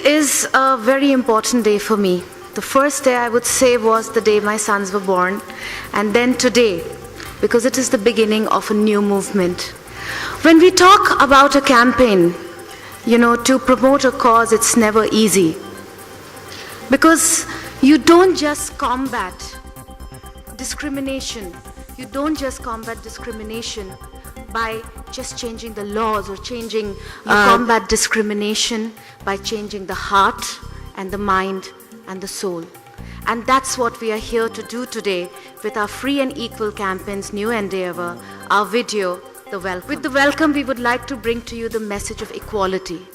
is a very important day for me. The first day I would say was the day my sons were born, and then today, because it is the beginning of a new movement. When we talk about a campaign, to promote a cause, it's never easy. Because you don't just combat discrimination. You don't just combat discrimination by just changing the laws or changing, you combat discrimination by changing the heart and the mind and the soul. And that's what we are here to do today with our Free and Equal campaign's new endeavor, our video, The Welcome. With The Welcome, we would like to bring to you the message of equality.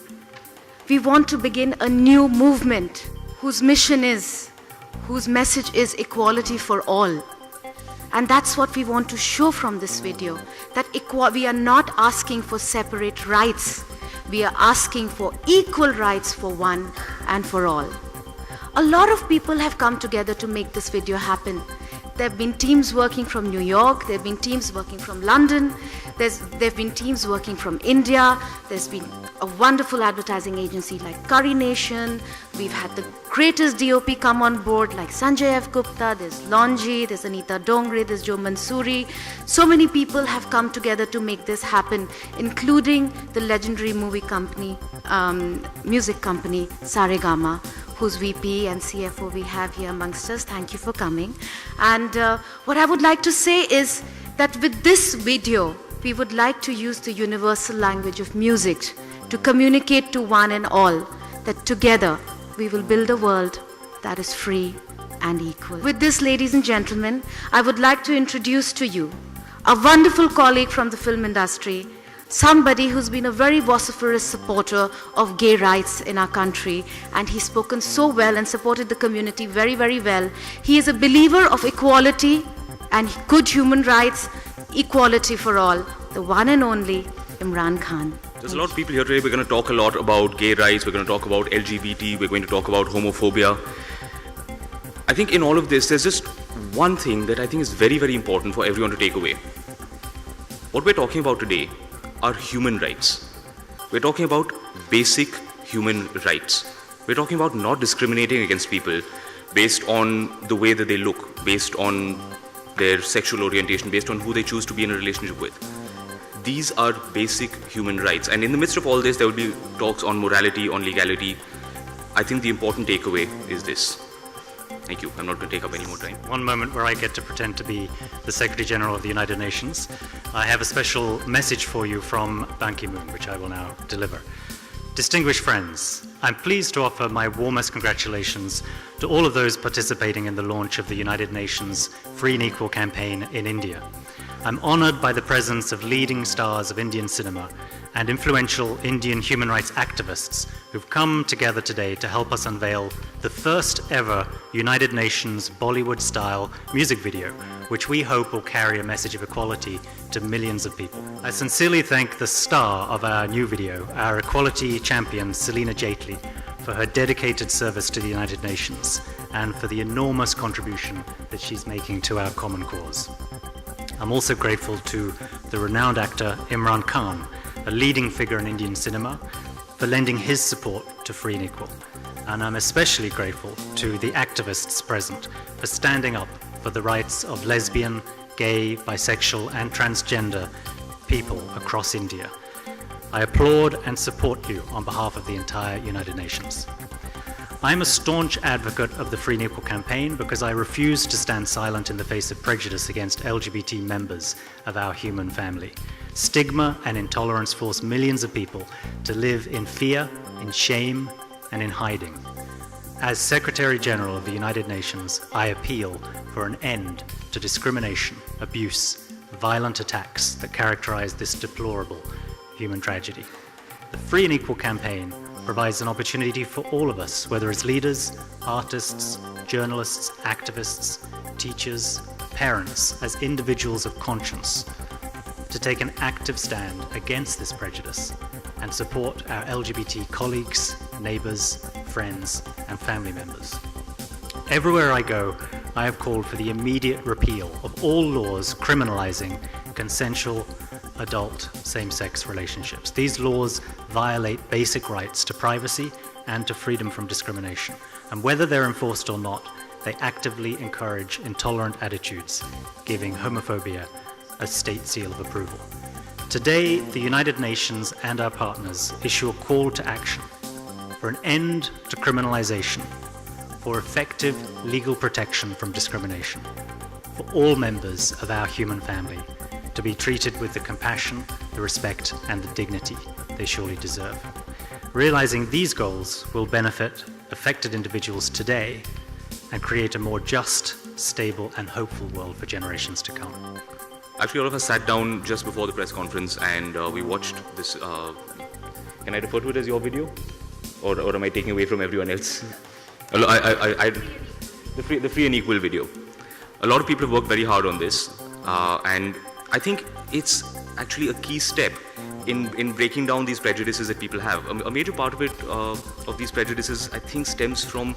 We want to begin a new movement whose message is equality for all. And that's what we want to show from this video, that we are not asking for separate rights. We are asking for equal rights for one and for all. A lot of people have come together to make this video happen. There have been teams working from New York, there have been teams working from London, there have been teams working from India, there's been a wonderful advertising agency like Curry Nation, we've had the greatest DOP come on board like Sanjay F. Gupta, there's Lonji, there's Anita Dongre, there's Joe Mansoori. So many people have come together to make this happen, including the legendary music company Saregama, whose VP and CFO we have here amongst us. Thank you for coming. And what I would like to say is that with this video, we would like to use the universal language of music to communicate to one and all that together we will build a world that is free and equal. With this, ladies and gentlemen, I would like to introduce to you a wonderful colleague from the film industry, somebody who's been a very vociferous supporter of gay rights in our country, and he's spoken so well and supported the community very, very well. He is a believer of equality and good human rights, equality for all, the one and only Imran Khan. There's a lot of people here today. We're going to talk a lot about gay rights, we're going to talk about LGBT, we're going to talk about homophobia. I think in all of this, there's just one thing that I think is very, very important for everyone to take away. What we're talking about today are human rights. We're talking about basic human rights. We're talking about not discriminating against people based on the way that they look, based on their sexual orientation, based on who they choose to be in a relationship with. These are basic human rights. And in the midst of all this, there will be talks on morality, on legality. I think the important takeaway is this. Thank you. I'm not going to take up any more time. One moment where I get to pretend to be the Secretary General of the United Nations. I have a special message for you from Ban Ki-moon, which I will now deliver. Distinguished friends, I'm pleased to offer my warmest congratulations to all of those participating in the launch of the United Nations Free and Equal campaign in India. I'm honored by the presence of leading stars of Indian cinema and influential Indian human rights activists who've come together today to help us unveil the first ever United Nations Bollywood-style music video, which we hope will carry a message of equality to millions of people. I sincerely thank the star of our new video, our equality champion, Celina Jaitley, for her dedicated service to the United Nations and for the enormous contribution that she's making to our common cause. I'm also grateful to the renowned actor Imran Khan, a leading figure in Indian cinema, for lending his support to Free and Equal. And I'm especially grateful to the activists present for standing up for the rights of lesbian, gay, bisexual and transgender people across India. I applaud and support you on behalf of the entire United Nations. I'm a staunch advocate of the Free and Equal campaign because I refuse to stand silent in the face of prejudice against LGBT members of our human family. Stigma and intolerance force millions of people to live in fear, in shame, and in hiding. As Secretary General of the United Nations, I appeal for an end to discrimination, abuse, violent attacks that characterize this deplorable human tragedy. The Free and Equal campaign provides an opportunity for all of us, whether as leaders, artists, journalists, activists, teachers, parents, as individuals of conscience, to take an active stand against this prejudice and support our LGBT colleagues, neighbors, friends, and family members. Everywhere I go, I have called for the immediate repeal of all laws criminalizing consensual adult same-sex relationships. These laws violate basic rights to privacy, and to freedom from discrimination. And whether they're enforced or not, they actively encourage intolerant attitudes, giving homophobia a state seal of approval. Today, the United Nations and our partners issue a call to action for an end to criminalization, for effective legal protection from discrimination, for all members of our human family to be treated with the compassion, the respect, and the dignity they surely deserve. Realizing these goals will benefit affected individuals today and create a more just, stable, and hopeful world for generations to come. Actually, all of us sat down just before the press conference and we watched this. Can I refer to it as your video? Or am I taking away from everyone else? The free and equal video. A lot of people have worked very hard on this, and I think it's actually a key step in breaking down these prejudices that people have. A major part of it, of these prejudices, I think stems from,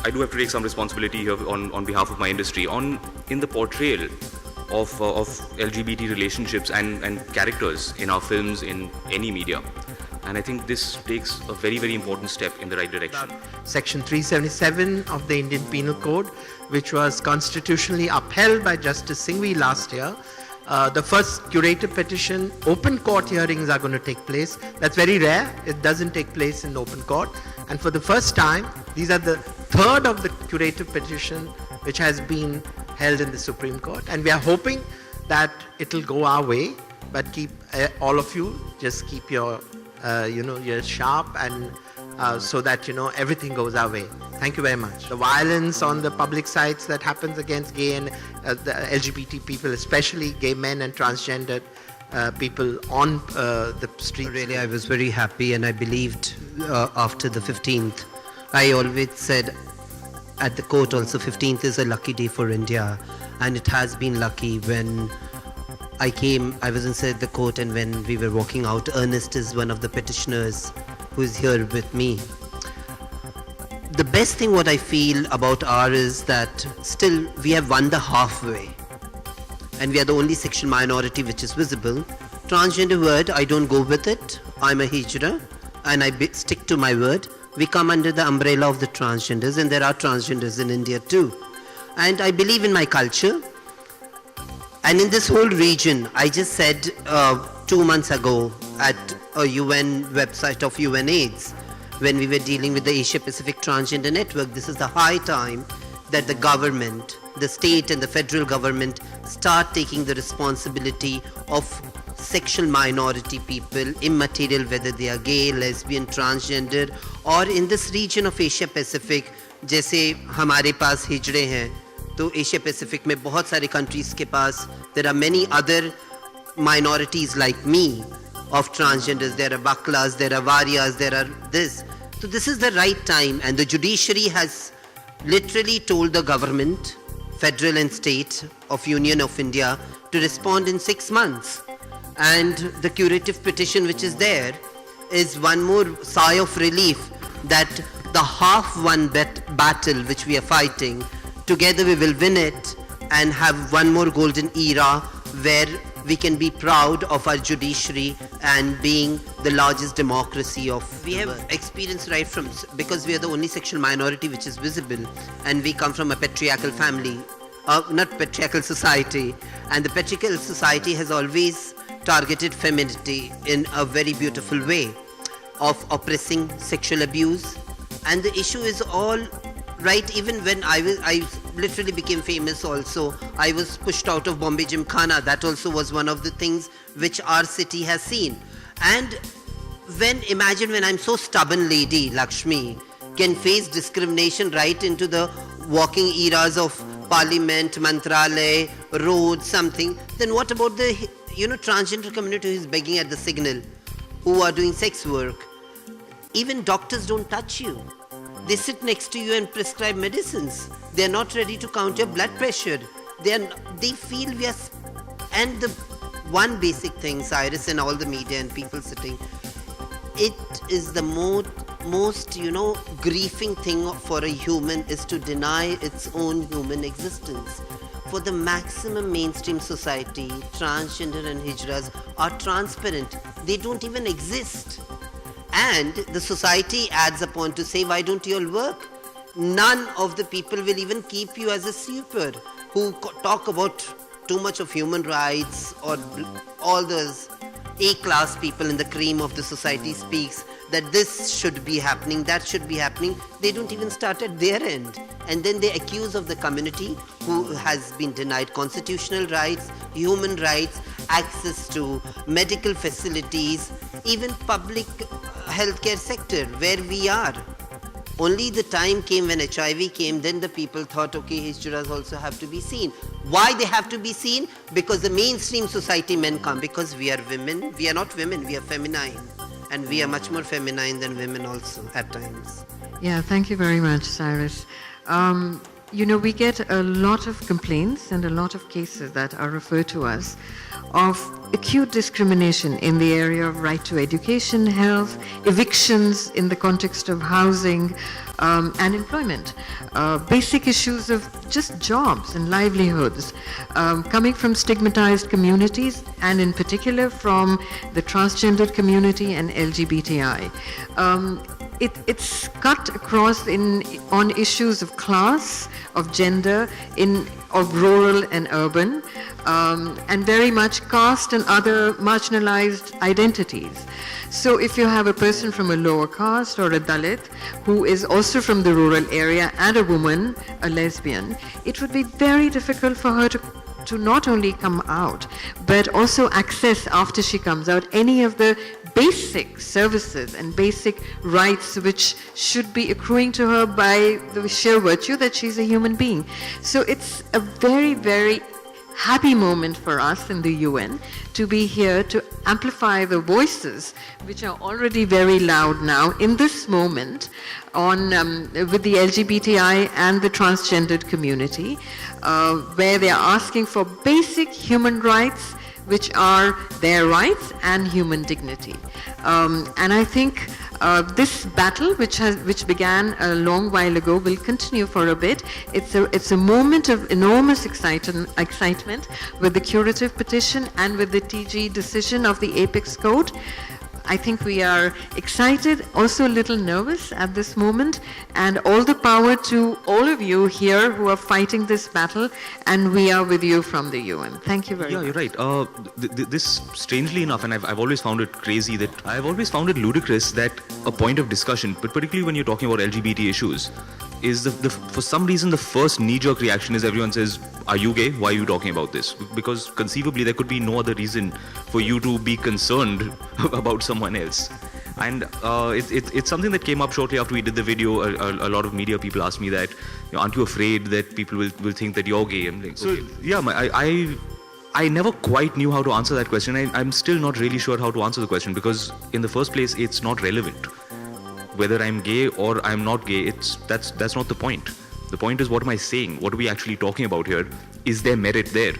I do have to take some responsibility here on behalf of my industry, in the portrayal of LGBT relationships and characters in our films, in any media. And I think this takes a very, very important step in the right direction. Section 377 of the Indian Penal Code, which was constitutionally upheld by Justice Singhvi last year. The first curative petition, open court hearings are going to take place. That's very rare. It doesn't take place in open court. And for the first time, these are the third of the curative petition which has been held in the Supreme Court. And we are hoping that it'll go our way, but keep all of you, just keep your you're sharp, and so that everything goes our way. Thank you very much. The violence on the public sites that happens against gay and the LGBT people, especially gay men and transgendered people on the streets. Really, I was very happy, and I believed after the 15th. I always said at the court also, 15th is a lucky day for India, and it has been lucky. When I was inside the court, and when we were walking out, Ernest is one of the petitioners who is here with me. The best thing what I feel about R is that still we have won the halfway, and we are the only sexual minority which is visible. Transgender word, I don't go with it. I'm a hijra, and I stick to my word. We come under the umbrella of the transgenders, and there are transgenders in India too. And I believe in my culture. And in this whole region, I just said 2 months ago at a UN website of UNAIDS, when we were dealing with the Asia Pacific Transgender Network, this is the high time that the government, the state and the federal government start taking the responsibility of sexual minority people, immaterial whether they are gay, lesbian, transgender, or in this region of Asia Pacific, जैसे हमारे पास हिजड़े हैं, तो Asia Pacific में बहुत सारे countries के पास there are many other minorities like me of transgenders. There are baklas, there are varias, there are this. So this is the right time, and the judiciary has literally told the government, federal and state of Union of India, to respond in 6 months. And the curative petition which is there is one more sigh of relief that the half-won battle which we are fighting, together we will win it and have one more golden era where we can be proud of our judiciary and being the largest democracy of we have experience right from, because we are the only sexual minority which is visible, and we come from a patriarchal family, not patriarchal society, and the patriarchal society has always targeted femininity in a very beautiful way of oppressing sexual abuse. And the issue is all right. Even when I literally became famous also, I was pushed out of Bombay Gymkhana. That also was one of the things which our city has seen. And imagine when I'm so stubborn lady, Lakshmi, can face discrimination right into the walking eras of parliament, Mantralay, roads, something, then what about the transgender community who is begging at the signal, who are doing sex work? Even doctors don't touch you. They sit next to you and prescribe medicines. They are not ready to count your blood pressure. They feel we are... And the one basic thing, Cyrus and all the media and people sitting, it is the most grieving thing for a human is to deny its own human existence. For the maximum mainstream society, transgender and hijras are transparent. They don't even exist. And the society adds upon to say, why don't you all work? None of the people will even keep you as a sweeper who talk about too much of human rights, or all those A-class people in the cream of the society speaks that this should be happening, that should be happening. They don't even start at their end. And then they accuse of the community who has been denied constitutional rights, human rights, access to medical facilities, even public healthcare sector where we are. Only the time came when HIV came, then the people thought, okay, Hijuras also have to be seen. Why they have to be seen? Because the mainstream society men come, because we are women. We are not women, we are feminine. And we are much more feminine than women also at times. Yeah, thank you very much, Cyrus. We get a lot of complaints and a lot of cases that are referred to us of acute discrimination in the area of right to education, health, evictions in the context of housing, and employment. Basic issues of just jobs and livelihoods coming from stigmatized communities, and in particular from the transgendered community and LGBTI. It's cut across on issues of class, of gender, of rural and urban, and very much caste and other marginalized identities. So if you have a person from a lower caste or a Dalit who is also from the rural area and a woman, a lesbian, it would be very difficult for her to not only come out, but also access, after she comes out, any of the basic services and basic rights which should be accruing to her by the sheer virtue that she's a human being. So it's a very, very happy moment for us in the UN to be here to amplify the voices which are already very loud now in this moment with the LGBTI and the transgendered community, where they are asking for basic human rights, which are their rights and human dignity. And I think this battle, which began a long while ago, will continue for a bit. It's a moment of enormous excitement with the curative petition and with the TG decision of the Apex Code. I think we are excited, also a little nervous at this moment, and all the power to all of you here who are fighting this battle, and we are with you from the UN. Thank you very much. Yeah, you're right. This, strangely enough, and I've always found it crazy, that I've always found it ludicrous that a point of discussion, but particularly when you're talking about LGBT issues, is for some reason the first knee-jerk reaction is everyone says, are you gay? Why are you talking about this? Because conceivably there could be no other reason for you to be concerned about someone else. And it's something that came up shortly after we did the video. A lot of media people asked me that, aren't you afraid that people will think that you're gay? I'm like, okay. Yeah, I never quite knew how to answer that question. I'm still not really sure how to answer the question, because in the first place it's not relevant. Whether I'm gay or I'm not gay, that's not the point. The point is, what am I saying? What are we actually talking about here? Is there merit there?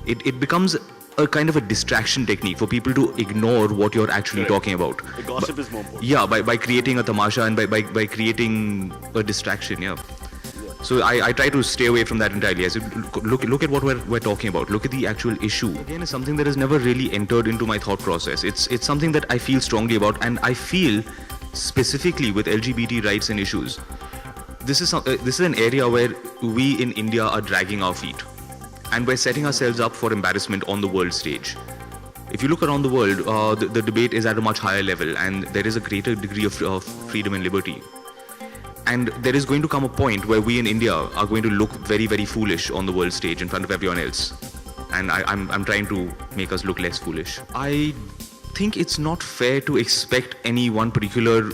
It becomes a kind of a distraction technique for people to ignore what you're actually talking about. The gossip is more important. Yeah, by creating a tamasha and by creating a distraction, yeah. So I try to stay away from that entirely. I said, look at what we're talking about. Look at the actual issue. Again, it's something that has never really entered into my thought process. It's something that I feel strongly about, and I feel specifically with LGBT rights and issues, this is an area where we in India are dragging our feet, and we're setting ourselves up for embarrassment on the world stage. If you look around the world, the debate is at a much higher level, and there is a greater degree of freedom and liberty. And there is going to come a point where we in India are going to look very, very foolish on the world stage in front of everyone else. And I'm trying to make us look less foolish. I think it's not fair to expect any one particular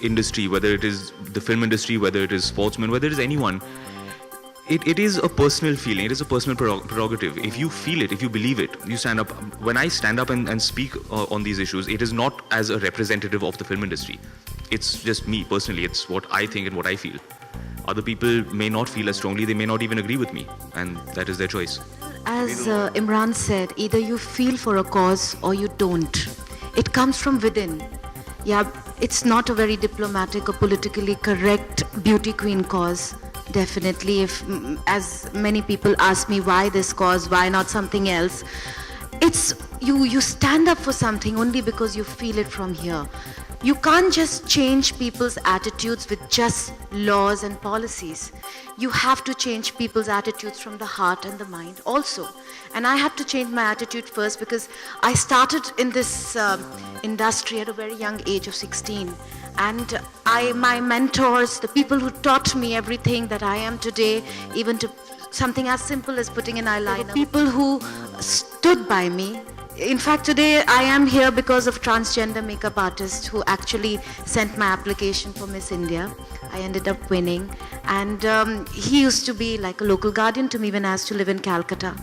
industry, whether it is the film industry, whether it is sportsmen, whether it is anyone. It is a personal feeling, it is a personal prerogative. If you feel it, if you believe it, you stand up. When I stand up and speak on these issues, it is not as a representative of the film industry. It's just me personally, it's what I think and what I feel. Other people may not feel as strongly, they may not even agree with me, and that is their choice. As Imran said, either you feel for a cause or you don't. It comes from within. Yeah, it's not a very diplomatic or politically correct beauty queen cause. Definitely, if as many people ask me why this cause, why not something else, it's you stand up for something only because you feel it from here. You can't just change people's attitudes with just laws and policies. You have to change people's attitudes from the heart and the mind also. And I had to change my attitude first because I started in this industry at a very young age of 16. And my mentors, the people who taught me everything that I am today, even to something as simple as putting an eyeliner, people who stood by me. In fact, today I am here because of transgender makeup artist who actually sent my application for Miss India. I ended up winning. And he used to be like a local guardian to me when I used to live in Calcutta.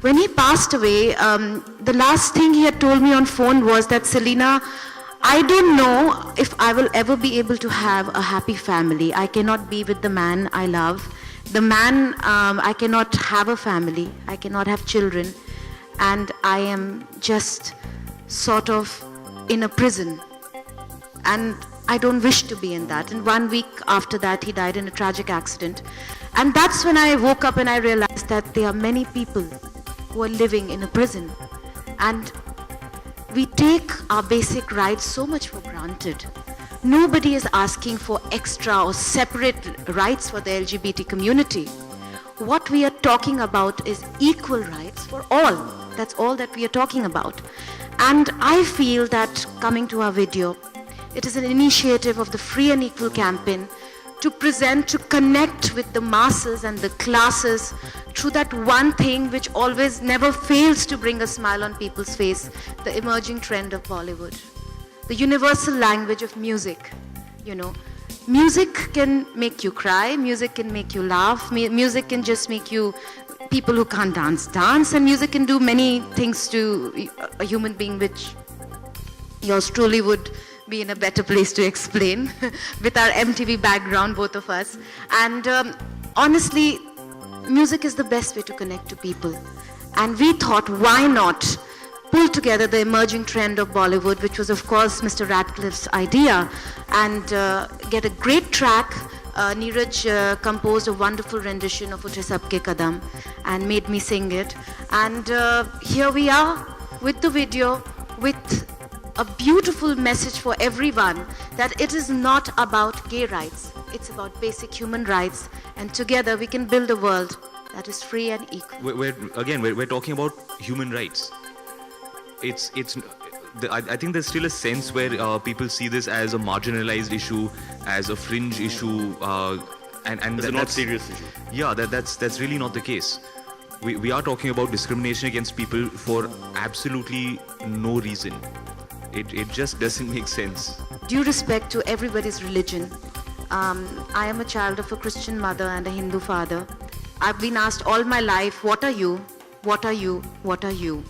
When he passed away, the last thing he had told me on phone was that, Celina, I don't know if I will ever be able to have a happy family. I cannot be with the man I love. The man, I cannot have a family. I cannot have children. And I am just sort of in a prison. And I don't wish to be in that. And 1 week after that, he died in a tragic accident. And that's when I woke up and I realized that there are many people who are living in a prison. And we take our basic rights so much for granted. Nobody is asking for extra or separate rights for the LGBT community. What we are talking about is equal rights for all. That's all that we are talking about. And I feel that coming to our video, it is an initiative of the Free and Equal campaign to present, to connect with the masses and the classes through that one thing which always never fails to bring a smile on people's face, the emerging trend of Bollywood. The universal language of music, you know. Music can make you cry, music can make you laugh, music can just make you, people who can't dance, and music can do many things to a human being which yours truly would be in a better place to explain with our MTV background, both of us. And honestly, music is the best way to connect to people. And we thought, why not pull together the emerging trend of Bollywood, which was of course Mr. Radcliffe's idea, and get a great track. Neeraj composed a wonderful rendition of Uthe Sabke Kadam and made me sing it. And here we are with the video, with a beautiful message for everyone that it is not about gay rights, it's about basic human rights, and together we can build a world that is free and equal. We're talking about human rights. I think there's still a sense where people see this as a marginalized issue, as a fringe issue, and it's a not serious issue. Yeah, that's really not the case. We are talking about discrimination against people for absolutely no reason. It just doesn't make sense. Due respect to everybody's religion, I am a child of a Christian mother and a Hindu father. I've been asked all my life, what are you? What are you? What are you?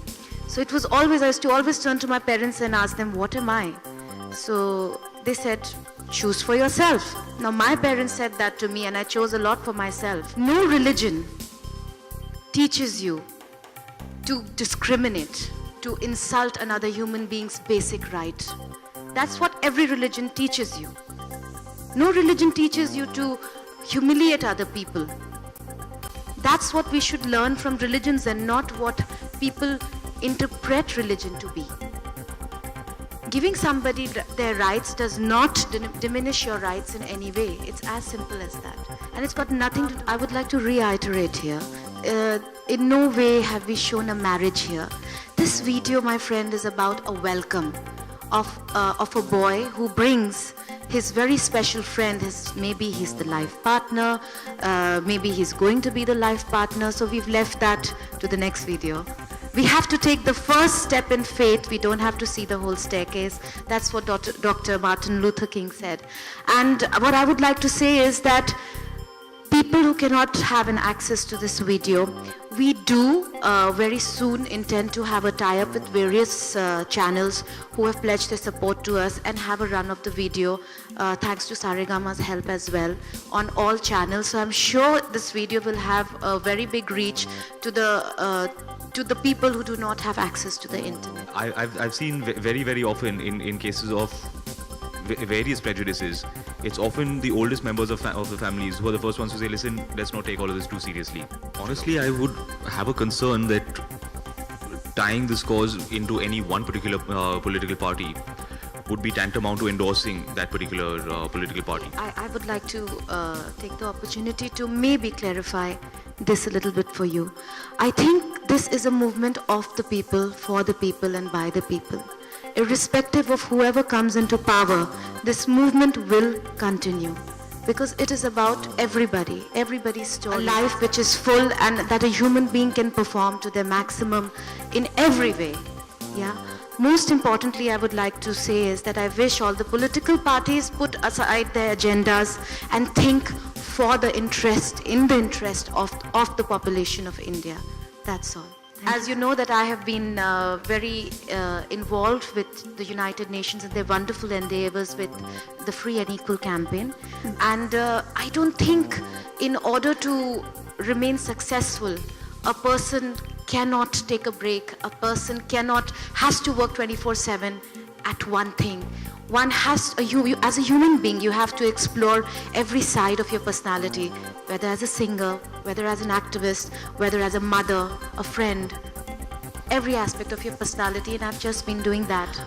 So it was always, I used to always turn to my parents and ask them, what am I? So they said, choose for yourself. Now my parents said that to me and I chose a lot for myself. No religion teaches you to discriminate, to insult another human being's basic right. That's what every religion teaches you. No religion teaches you to humiliate other people. That's what we should learn from religions and not what people interpret religion to be. Giving somebody their rights does not diminish your rights in any way. It's as simple as that. And it's got nothing to do. I would like to reiterate here. In no way have we shown a marriage here. This video, my friend, is about a welcome of a boy who brings his very special friend. Maybe he's the life partner, maybe he's going to be the life partner. So we've left that to the next video. We have to take the first step in faith. We don't have to see the whole staircase. That's what Dr. Martin Luther King said. And what I would like to say is that people who cannot have an access to this video, we do very soon intend to have a tie-up with various channels who have pledged their support to us and have a run of the video, thanks to Saregama's help as well, on all channels. So I'm sure this video will have a very big reach to the people who do not have access to the internet. I've seen very often in cases of various prejudices, it's often the oldest members of the families who are the first ones to say, listen, let's not take all of this too seriously. Honestly, I would have a concern that tying this cause into any one particular political party would be tantamount to endorsing that particular political party. I would like to take the opportunity to maybe clarify this a little bit for you. I think this is a movement of the people, for the people, and by the people. Irrespective of whoever comes into power, this movement will continue. Because it is about everybody's story. A life which is full and that a human being can perform to their maximum in every way. Yeah. Most importantly, I would like to say is that I wish all the political parties put aside their agendas and think for the interest, in the interest of the population of India. That's all. As you know that I have been very involved with the United Nations and their wonderful endeavors with the Free and Equal campaign. And I don't think in order to remain successful, a person cannot take a break. A person has to work 24/7 at one thing. One has, as a human being, you have to explore every side of your personality, whether as a singer, whether as an activist, whether as a mother, a friend, every aspect of your personality, and I've just been doing that.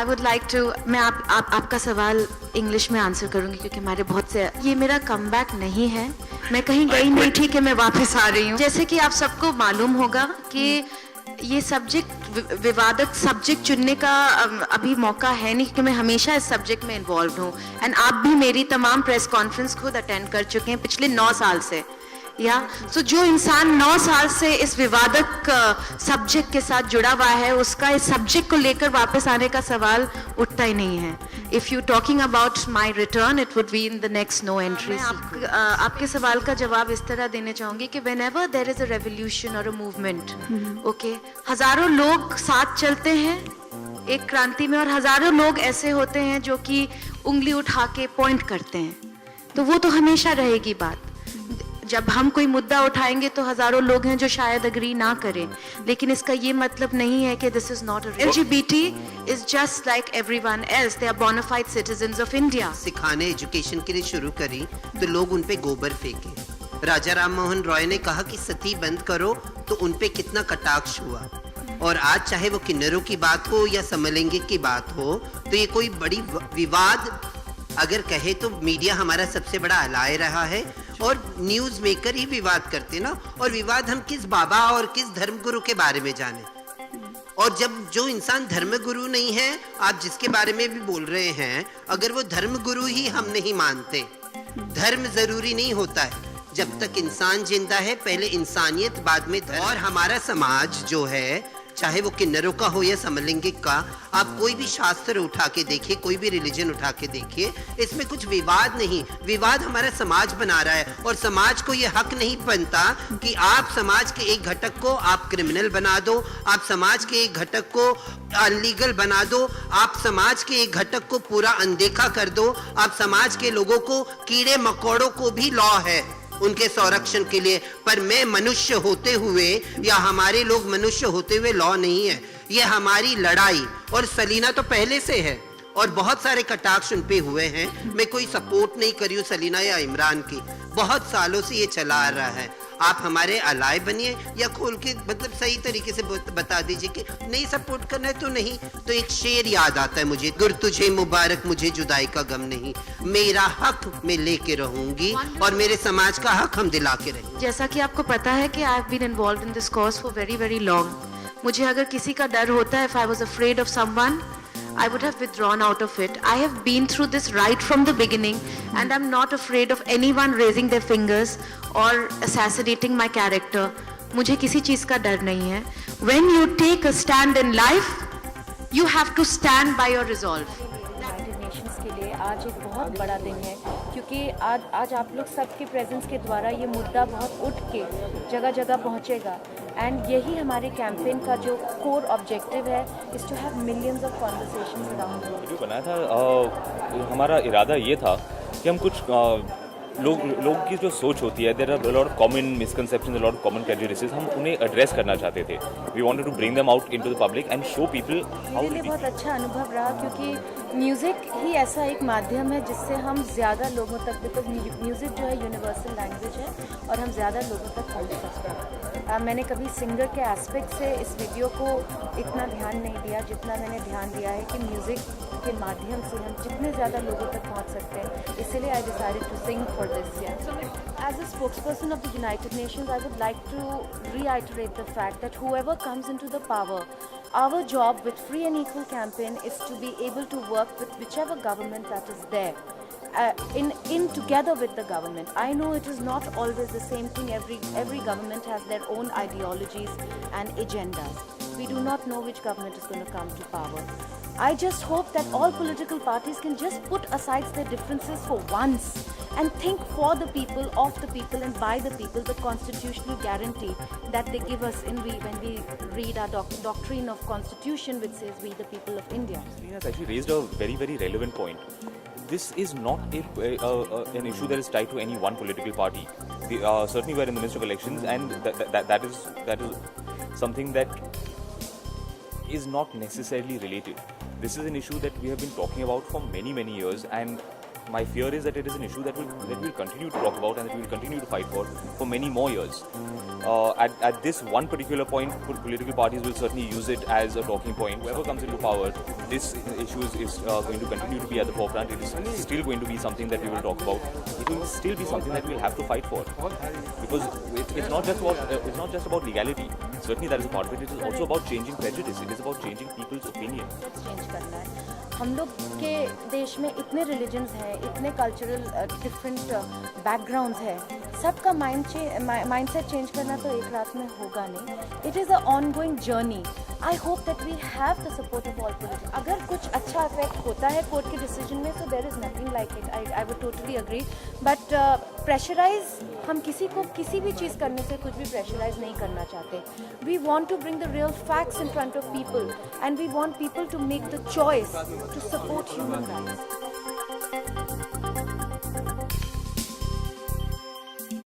I would like to, मैं आपका सवाल English में answer करूंगी क्योंकि हमारे बहुत से, ये मेरा कमबैक नहीं है, मैं कहीं गई नहीं थी कि मैं वापस आ रही हूँ. जैसे कि आप सबको मालूम होगा कि ये सब्जेक्ट विवादक सब्जेक्ट चुनने का अभी मौका है नहीं कि मैं हमेशा इस सब्जेक्ट में इन्वॉल्व हूँ. एंड आप भी मेरी तमाम प्रेस कॉन्फ्रेंस खुद अटेंड कर चुके हैं पिछले 9 साल से. सो जो इंसान 9 साल से इस विवादक सब्जेक्ट के साथ जुड़ा हुआ है, उसका इस सब्जेक्ट को लेकर वापस आने का सवाल उठता ही नहीं है. If you talking about my return, it would be in the next no entry. आपके सवाल का जवाब इस तरह देना चाहूँगी कि whenever there is a revolution or a movement, okay, हज़ारों लोग साथ चलते हैं एक क्रांति में, और हज़ारों लोग ऐसे होते हैं जो कि उंगली उठा के पॉइंट करते हैं. तो वो तो हमेशा रहेगी बात. जब हम कोई मुद्दा उठाएंगे तो हजारों लोग हैं जो शायद अग्री ना करें, लेकिन इसका ये मतलब नहीं है कि this is not a LGBT is just like everyone else. They are bona fide citizens of India. सिखाने एजुकेशन के लिए शुरू करी तो लोग उन पे गोबर फेंके. राजा राम मोहन रॉय ने कहा कि सती बंद करो तो उन पे कितना कटाक्ष हुआ. और आज चाहे वो किन्नरों की बात हो या समलैंगिक की बात हो, तो ये कोई बड़ी विवाद अगर कहे तो मीडिया हमारा सबसे बड़ा अलाय रहा है, और न्यूज मेकर ही विवाद करते ना. और विवाद हम किस बाबा और किस धर्मगुरु के बारे में जाने. और जब जो इंसान धर्मगुरु नहीं है, आप जिसके बारे में भी बोल रहे हैं, अगर वो धर्मगुरु ही हम नहीं मानते, धर्म जरूरी नहीं होता है. जब तक इंसान जिंदा है, पहले इंसानियत बाद में धर्म. और हमारा समाज जो है, चाहे वो किन्नरों का हो या समलैंगिक का, आप कोई भी शास्त्र उठा के देखिए, कोई भी रिलीजन उठा के देखिए, इसमें कुछ विवाद नहीं. विवाद हमारा समाज बना रहा है, और समाज को ये हक नहीं बनता कि आप समाज के एक घटक को आप क्रिमिनल बना दो, आप समाज के एक घटक को अनलीगल बना दो, आप समाज के एक घटक को पूरा अनदेखा कर दो. आप समाज के लोगों को, कीड़े मकोड़ों को भी लॉ है उनके संरक्षण के लिए, पर मैं मनुष्य होते हुए या हमारे लोग मनुष्य होते हुए लॉ नहीं है. ये हमारी लड़ाई, और सलीना तो पहले से है, और बहुत सारे कटाक्ष उन पे हुए हैं. मैं कोई सपोर्ट नहीं करी हूँ सलीना या इमरान की, बहुत सालों से ये चला आ रहा है. आप हमारे अलाय बनिए या खोल के मतलब सही तरीके से बता दीजिए कि नहीं सपोर्ट करना है तो नहीं. तो एक शेर याद आता है मुझे, गुर तुझे मुबारक मुझे जुदाई का गम नहीं. मेरा हक मैं लेके रहूंगी और मेरे समाज का हक हम दिला के रहेंगे. जैसा कि आपको पता है कि I have been involved in this cause for very very long. मुझे अगर किसी का डर होता है, if I was afraid of someone, I would have withdrawn out of it. I have been through this right from the beginning, and I'm not afraid of anyone raising their fingers or assassinating my character. मुझे किसी चीज़ का डर नहीं है. When you take a stand in life, you have to stand by your resolve. United Nations के लिए आज एक बहुत बड़ा दिन है, क्योंकि आज आप लोग सबके प्रेजेंस के द्वारा ये मुद्दा बहुत उठ के जगह जगह पहुँचेगा. एंड यही हमारे कैंपेन का जो कोर ऑब्जेक्टिव है, is to have millions of conversations around the world. Video बनाया था, हमारा इरादा ये था कि हम कुछ लोगों की जो सोच होती है, there are a lot of common misconceptions, a lot of common prejudices, हम उन्हें एड्रेस करना चाहते थे. We wanted to bring them out into the public and show people how. मेरे लिए बहुत अच्छा अनुभव रहा, क्योंकि म्यूज़िक ही ऐसा एक माध्यम है जिससे हम ज़्यादा लोगों तक, बिकॉज म्यूज़िक जो है यूनिवर्सल लैंग्वेज है और हम ज़्यादा लोगों तक पहुँच सकते हैं. मैंने कभी सिंगर के एस्पेक्ट से इस वीडियो को इतना ध्यान नहीं दिया जितना मैंने ध्यान दिया है कि म्यूज़िक के माध्यम से हम जितने ज़्यादा लोगों तक पहुंच सकते हैं, इसलिए I decided to sing for this year. So as a spokesperson of the United Nations, I would like to reiterate the fact that whoever comes into the power, our job with Free and Equal campaign is to be able to work with whichever government that is there. In together with the government. I know it is not always the same thing. Every government has their own ideologies and agendas. We do not know which government is going to come to power. I just hope that all political parties can just put aside their differences for once and think for the people, of the people and by the people, the constitutional guarantee that they give us when we read our doctrine of constitution, which says we the people of India. Celina has actually raised a very, very relevant point. This is not an issue that is tied to any one political party. Certainly we are in the midst of elections, and that is something that is not necessarily related. This is an issue that we have been talking about for many, many years, and my fear is that it is an issue that we'll continue to talk about and that we will continue to fight for many more years. At this one particular point, political parties will certainly use it as a talking point. Whoever comes into power, this issue is going to continue to be at the forefront. It is still going to be something that we will talk about. It will still be something that we'll have to fight for, because it's not just about legality. Certainly that is a part of it. It is also about changing prejudice. It is about changing people's opinion. Change करना है. हम लोग के देश में इतने religions हैं, इतने कल्चरल डिफरेंट बैकग्राउंड्स हैं, सबका माइंडसेट चेंज करना तो एक रात में होगा नहीं. It is a ongoing journey. I hope that we have the support of all politics. अगर कुछ अच्छा इफेक्ट होता है कोर्ट के डिसीजन में, so there is nothing like it. I would totally agree. But pressurise, हम किसी को किसी भी चीज़ करने से कुछ भी प्रेशराइज नहीं करना चाहते. We want to bring the real facts in front of people, and we want people to make the choice to support human rights.